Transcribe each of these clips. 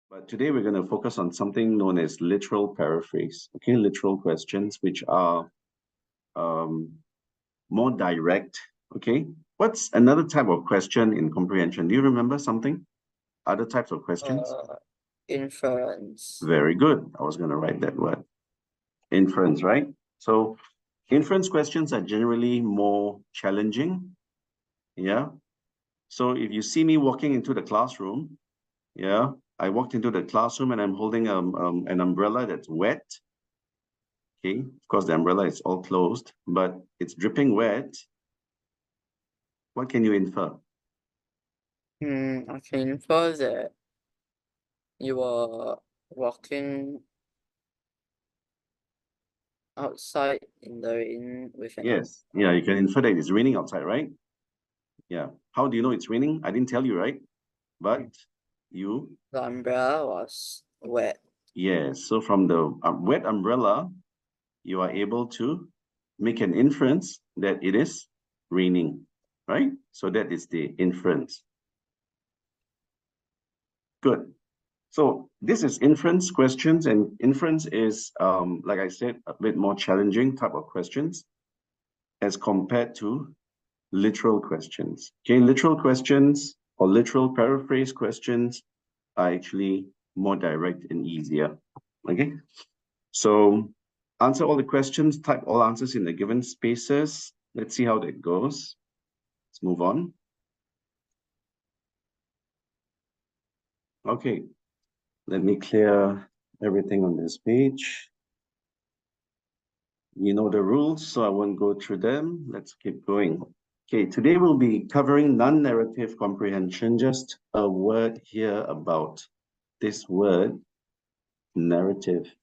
But today we're going to focus on something known as literal paraphrase. Okay, literal questions, which are more direct. Okay, what's another type of question in comprehension? Do you remember something? Other types of questions? Inference. Very good. I was going to write that word. Inference, right? So inference questions are generally more challenging. Yeah. So if you see me walking into the classroom, yeah, I walked into the classroom and I'm holding an umbrella that's wet. Okay, of course the umbrella is all closed, but it's dripping wet. What can you infer? I can infer that you were walking outside in the rain with an Yes, yeah, you can infer that it's raining outside, right? Yeah. How do you know it's raining? I didn't tell you, right? But you, the umbrella was wet. yes. So from the wet umbrella, you are able to make an inference that it is raining, right? So that is the inference. Good. So this is inference questions, and inference is, like I said, a bit more challenging type of questions as compared to literal questions. Okay, literal questions or literal paraphrase questions are actually more direct and easier. Okay, so answer all the questions, type all answers in the given spaces. Let's see how that goes. Let's move on. Okay, let me clear everything on this page. You know the rules, so I won't go through them. Let's keep going. Okay, today we'll be covering non-narrative comprehension. Just a word here about this word, narrative.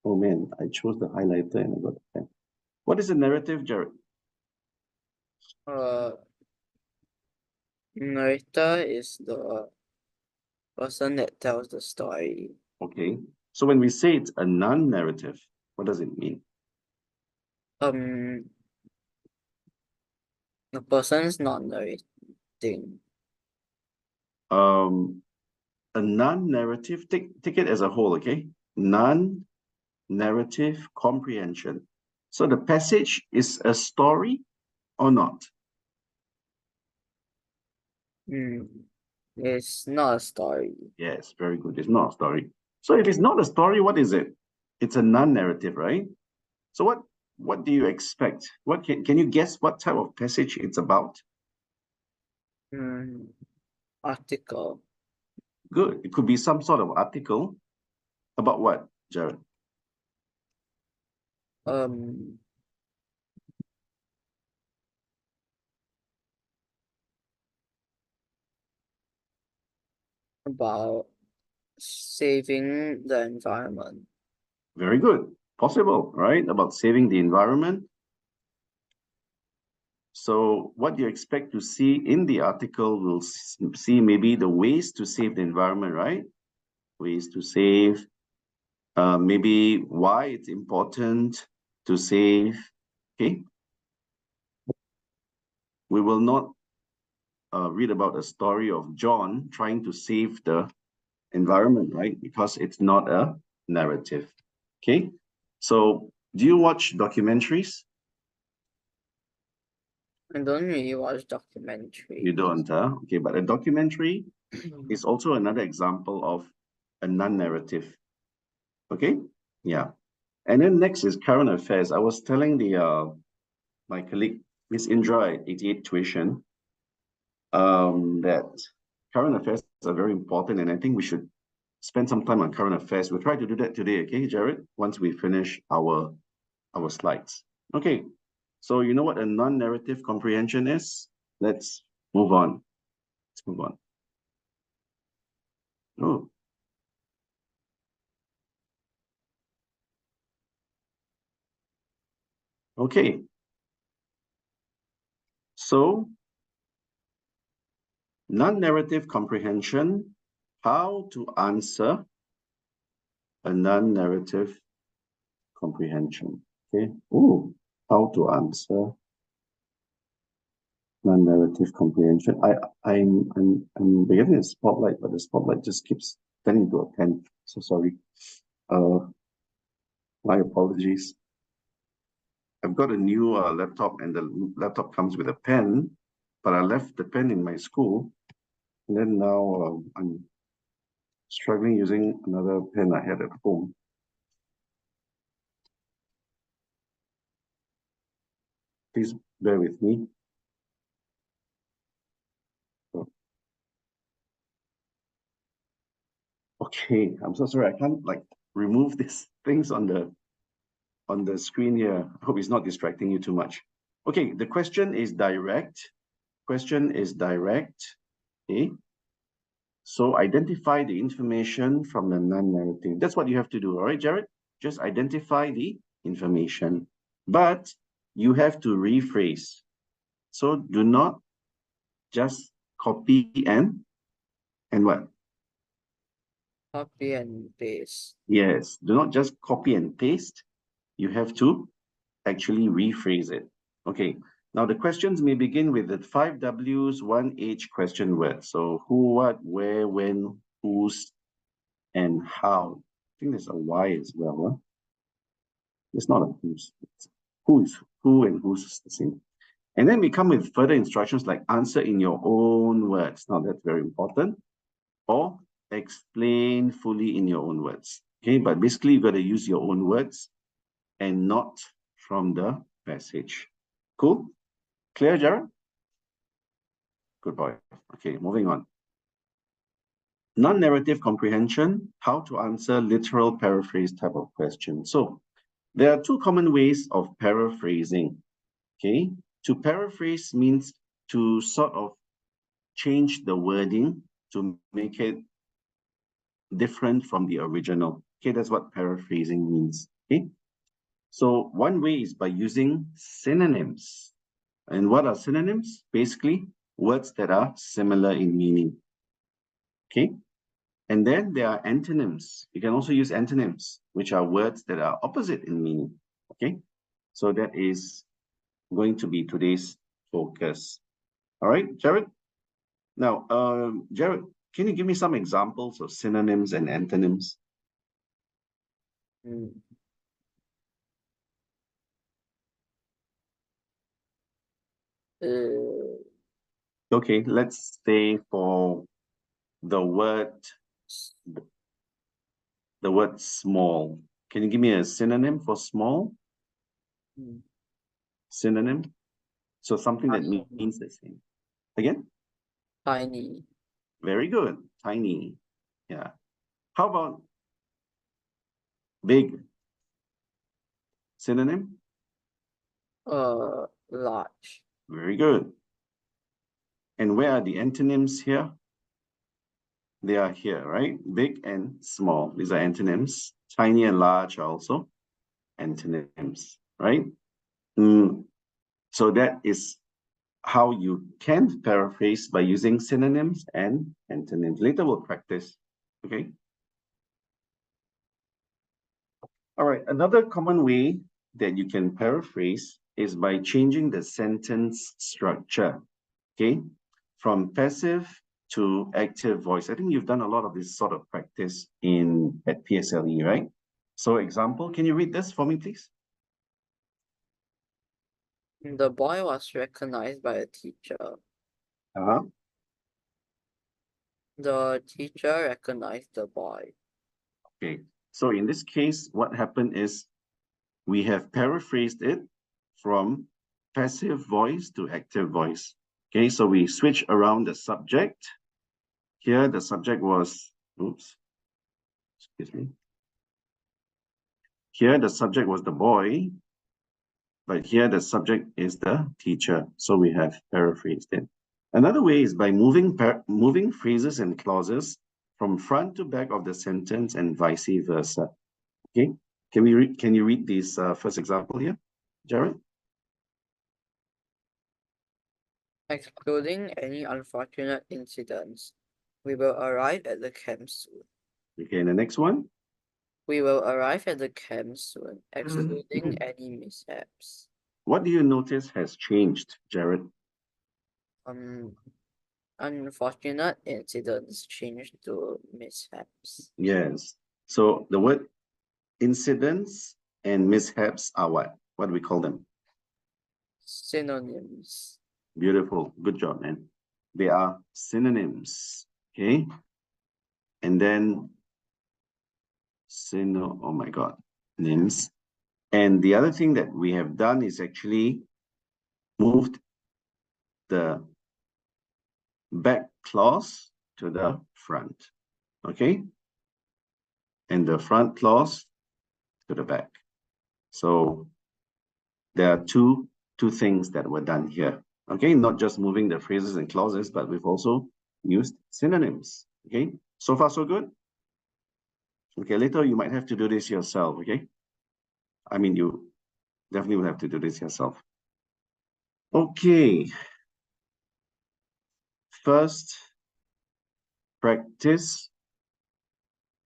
Oh man, I chose the highlighter and I got the pen. What is a narrative, Jared? Narrator is the person that tells the story. Okay, so when we say it's a non-narrative, what does it mean? The person's not narrating. A non-narrative, take it as a whole, okay? Non-narrative comprehension. So the passage is a story or not? It's not a story. Yes, very good. It's not a story. So if it's not a story, what is it? It's a non-narrative, right? So what do you expect? What can you guess what type of passage it's about? Article. Good. It could be some sort of article about what, Jared? About saving the environment. Very good. Possible, right? About saving the environment. So what you expect to see in the article, we'll see maybe the ways to save the environment, right? Ways to save, maybe why it's important to save, okay? We will not read about a story of John trying to save the environment, right? Because it's not a narrative, okay? So do you watch documentaries? I don't really watch documentaries. You don't, huh? Okay, but a documentary is also another example of a non-narrative. Okay, yeah. And then next is current affairs. I was telling the my colleague Miss Indra at 88 Tuition that current affairs are very important, and I think we should spend some time on current affairs. We'll try to do that today, okay, Jared? Once we finish our slides. Okay, so you know what a non-narrative comprehension is? Let's move on. Let's move on. Oh. Okay. So, non-narrative comprehension, how to answer a non-narrative comprehension. Okay. Oh, how to answer non-narrative comprehension. I'm getting a spotlight, but the spotlight just keeps turning into a pen. So sorry. My apologies. I've got a new laptop, and the laptop comes with a pen, but I left the pen in my school. And then now I'm struggling using another pen I had at home. Please bear with me. Okay, I'm so sorry. I can't like remove these things on the screen here. I hope it's not distracting you too much. Okay, the question is direct. Question is direct. Okay. So identify the information from the non-narrative. That's what you have to do, all right, Jared? Just identify the information, but you have to rephrase. So do not just copy and what? Copy and paste. Yes, do not just copy and paste. You have to actually rephrase it. Okay, now the questions may begin with the 5 W's, 1 H question word. So who, what, where, when, whose, and how. I think there's a why as well. Huh? It's not a who's. It's who is who and who's is the same. And then we come with further instructions like answer in your own words. Now that's very important. Or explain fully in your own words. Okay, but basically you've got to use your own words and not from the passage. Cool? Clear, Jared? Good boy. Okay, moving on. Non-narrative comprehension, how to answer literal paraphrase type of question. So there are two common ways of paraphrasing. Okay, to paraphrase means to sort of change the wording to make it different from the original. Okay, that's what paraphrasing means. Okay, so one way is by using synonyms. And what are synonyms? Basically, words that are similar in meaning. Okay, and then there are antonyms. You can also use antonyms, which are words that are opposite in meaning. Okay, so that is going to be today's focus. All right, Jared? Now, Jared, can you give me some examples of synonyms and antonyms? Hmm. Okay, let's say for the word small. Can you give me a synonym for small? Hmm. Synonym? So something that means the same. Again? Tiny. Very good. Tiny. Yeah. How about big? Synonym? Large. Very good. And where are the antonyms here? They are here, right? Big and small. These are antonyms. Tiny and large are also antonyms, right? So that is how you can paraphrase by using synonyms and antonyms. Later we'll practice, okay? All right, another common way that you can paraphrase is by changing the sentence structure, okay? From passive to active voice. I think you've done a lot of this sort of practice at PSLE, right? So example, can you read this for me, please? The boy was recognized by a teacher. Uh-huh. The teacher recognized the boy. Okay, so in this case, what happened is we have paraphrased it from passive voice to active voice. Okay, so we switch around the subject. Here, the subject was, oops, excuse me. Here, the subject was the boy, but here the subject is the teacher. So we have paraphrased it. Another way is by moving phrases and clauses from front to back of the sentence and vice versa. Okay, can you read this first example here, Jared? Excluding any unfortunate incidents, we will arrive at the camp soon. Okay, and the next one. We will arrive at the camp soon, excluding any mishaps. What do you notice has changed, Jared? Unfortunate incidents changed to mishaps. Yes. So the word incidents and mishaps are what? What do we call them? Synonyms. Beautiful. Good job, man. They are synonyms. Okay. And then oh my God, names. And the other thing that we have done is actually moved the back clause to the front. Okay. And the front clause to the back. So there are two things that were done here. Okay, not just moving the phrases and clauses, but we've also used synonyms. Okay, so far so good. Okay, later you might have to do this yourself. Okay, I mean, you definitely will have to do this yourself. Okay, first practice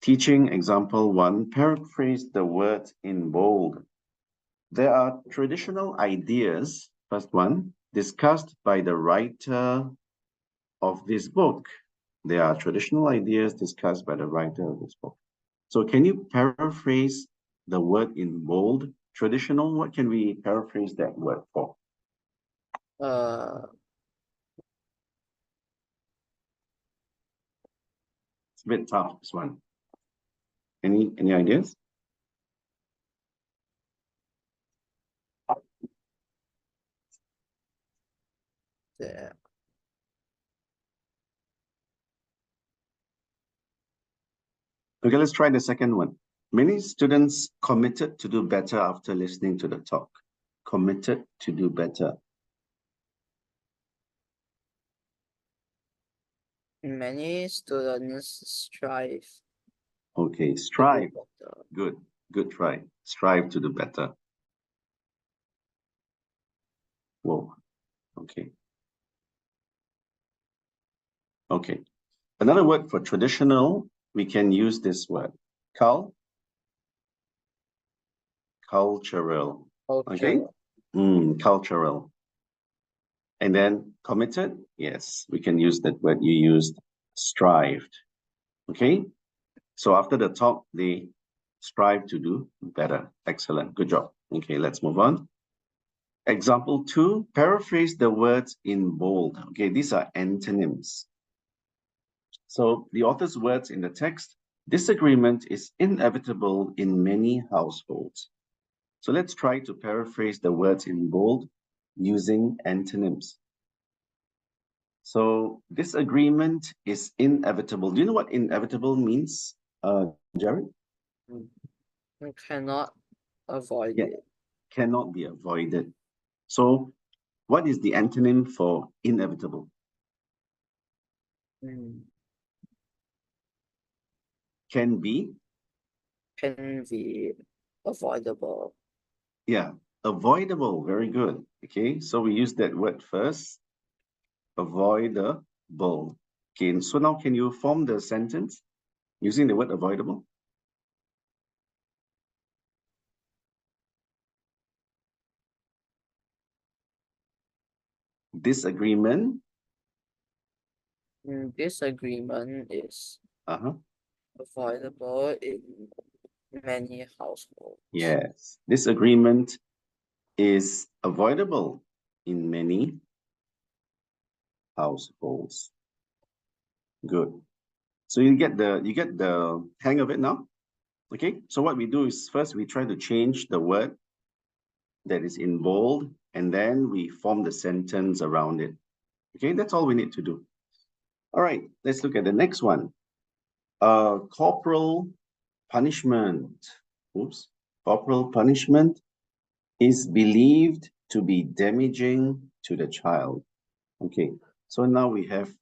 teaching example 1. Paraphrase the words in bold. There are traditional ideas, first one, discussed by the writer of this book. There are traditional ideas discussed by the writer of this book. So can you paraphrase the word in bold? Traditional, what can we paraphrase that word for? It's a bit tough, this one. Any ideas? Yeah. Okay, let's try the second one. Many students committed to do better after listening to the talk. Committed to do better. Many students strive. Okay, strive. To do better. Good try. Strive to do better. Whoa, okay. Okay, another word for traditional, we can use this word. Cultural. Okay. Cultural. And then committed, yes, we can use that word you used, strived. Okay. So after the talk, they strive to do better. Excellent. Good job. Okay, let's move on. Example 2, paraphrase the words in bold. Okay, these are antonyms. So the author's words in the text, disagreement is inevitable in many households. So let's try to paraphrase the words in bold using antonyms. So disagreement is inevitable. Do you know what inevitable means, Jared? You cannot avoid Yeah, it. cannot be avoided. So what is the antonym for inevitable? Can be avoidable. Yeah, avoidable. Very good. Okay, so we use that word first. Avoidable. Okay, so now can you form the sentence using the word avoidable? Disagreement. Disagreement is avoidable in many households. Yes, disagreement is avoidable in many households. Good. So you get the hang of it now. Okay, so what we do is first we try to change the word that is in bold, and then we form the sentence around it. Okay, that's all we need to do. All right, let's look at the next one. Corporal punishment. Oops. Corporal punishment is believed to be damaging to the child. Okay, so now we have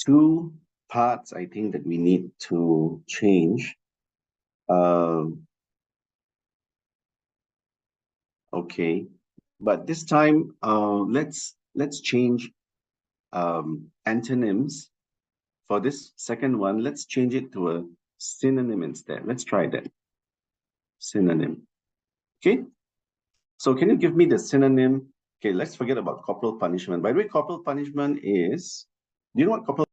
two parts, I think, that we need to change. Okay, but this time, let's change antonyms. For this second one, let's change it to a synonym instead. Let's try that. Synonym. Okay. So can you give me the synonym Okay, let's forget about corporal punishment. By the way, corporal punishment is, do you know what corporal